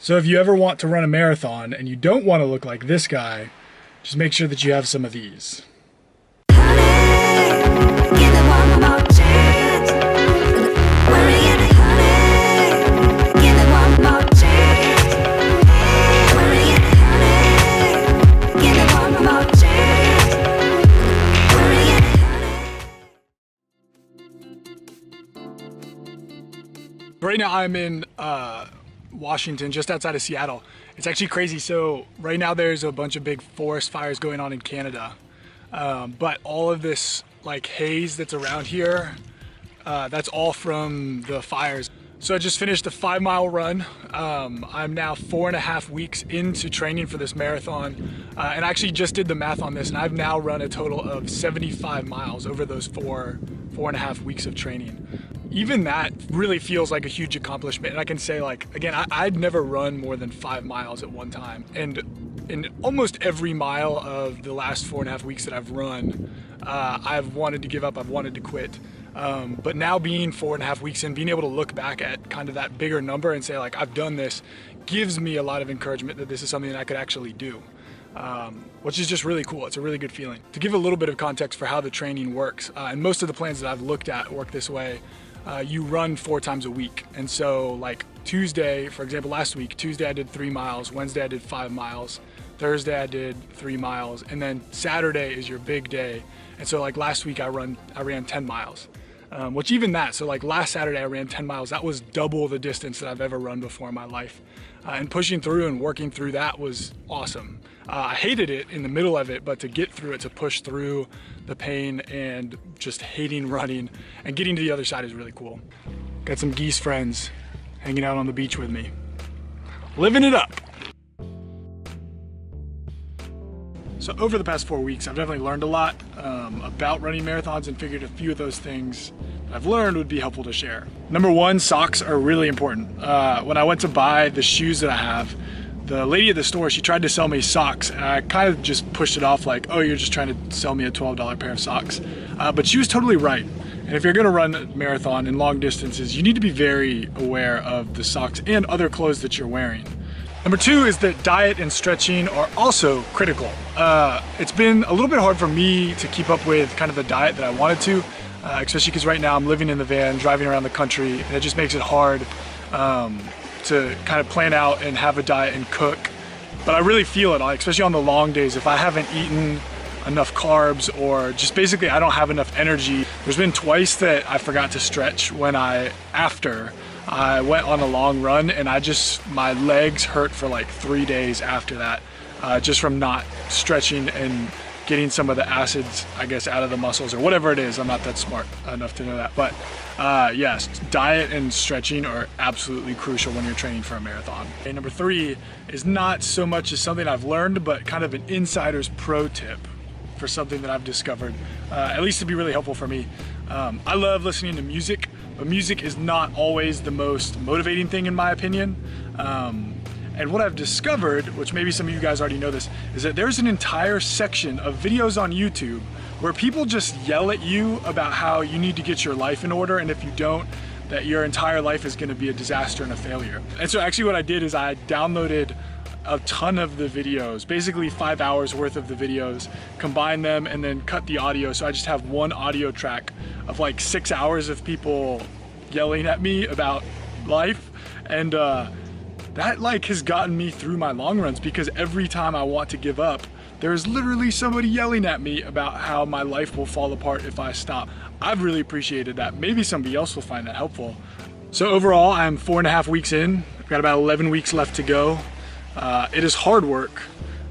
So if you ever want to run a marathon and you don't want to look like this guy, just make sure that you have some of these. Right now I'm in Washington, just outside of Seattle. It's actually crazy. So right now there's a bunch of big forest fires going on in Canada. But all of this like haze that's around here, that's all from the fires. So I just finished a 5-mile run. I'm now 4.5 weeks into training for this marathon. And I actually just did the math on this, and I've now run a total of 75 miles over those 4.5 weeks of training. Even that really feels like a huge accomplishment. And I can say, like, again, I'd never run more than 5 miles at one time. And in almost every mile of the last 4.5 weeks that I've run, I've wanted to give up, I've wanted to quit. But now being 4.5 weeks in, being able to look back at kind of that bigger number and say, like, I've done this, gives me a lot of encouragement that this is something that I could actually do. Which is just really cool. It's a really good feeling. To give a little bit of context for how the training works, and most of the plans that I've looked at work this way. You run 4 times a week. And so like Tuesday, for example, last week, Tuesday I did 3 miles, Wednesday I did 5 miles, Thursday I did 3 miles, and then Saturday is your big day. And so like last week I ran 10 miles, which even that, so like last Saturday I ran 10 miles. That was double the distance that I've ever run before in my life. And pushing through and working through that was awesome. I hated it in the middle of it, but to get through it, to push through the pain and just hating running and getting to the other side is really cool. Got some geese friends hanging out on the beach with me. Living it up. So over the past 4 weeks, I've definitely learned a lot about running marathons and figured a few of those things that I've learned would be helpful to share. Number one, socks are really important. When I went to buy the shoes that I have, the lady at the store, she tried to sell me socks, and I kind of just pushed it off like, oh, you're just trying to sell me a $12 pair of socks. But she was totally right. And if you're gonna run a marathon in long distances, you need to be very aware of the socks and other clothes that you're wearing. Number two is that diet and stretching are also critical. It's been a little bit hard for me to keep up with kind of the diet that I wanted to, especially because right now I'm living in the van, driving around the country, and it just makes it hard to kind of plan out and have a diet and cook. But I really feel it, especially on the long days. If I haven't eaten enough carbs or just basically I don't have enough energy. There's been twice that I forgot to stretch after I went on a long run, and my legs hurt for like 3 days after that, just from not stretching and getting some of the acids, I guess, out of the muscles or whatever it is. I'm not that smart enough to know that. But yes, diet and stretching are absolutely crucial when you're training for a marathon. And number three is not so much as something I've learned, but kind of an insider's pro tip for something that I've discovered, at least to be really helpful for me. I love listening to music, but music is not always the most motivating thing in my opinion. And what I've discovered, which maybe some of you guys already know this, is that there's an entire section of videos on YouTube where people just yell at you about how you need to get your life in order, and if you don't, that your entire life is gonna be a disaster and a failure. And so actually what I did is I downloaded a ton of the videos, basically 5 hours worth of the videos, combine them and then cut the audio. So I just have one audio track of like 6 hours of people yelling at me about life. And that like has gotten me through my long runs, because every time I want to give up, there's literally somebody yelling at me about how my life will fall apart if I stop. I've really appreciated that. Maybe somebody else will find that helpful. So overall, I'm 4.5 weeks in. I've got about 11 weeks left to go. It is hard work,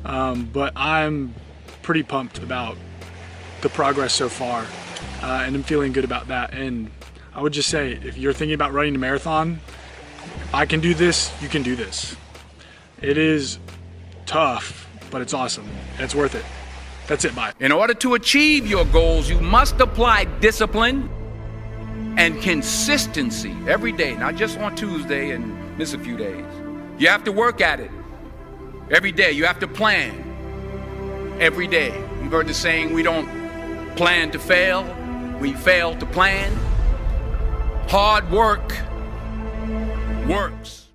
but I'm pretty pumped about the progress so far, and I'm feeling good about that. And I would just say, if you're thinking about running a marathon, if I can do this, you can do this. It is tough, but it's awesome, and it's worth it. That's it, bye. In order to achieve your goals, you must apply discipline and consistency every day, not just on Tuesday and miss a few days. You have to work at it every day. You have to plan every day. You've heard the saying, we don't plan to fail, we fail to plan. Hard work works.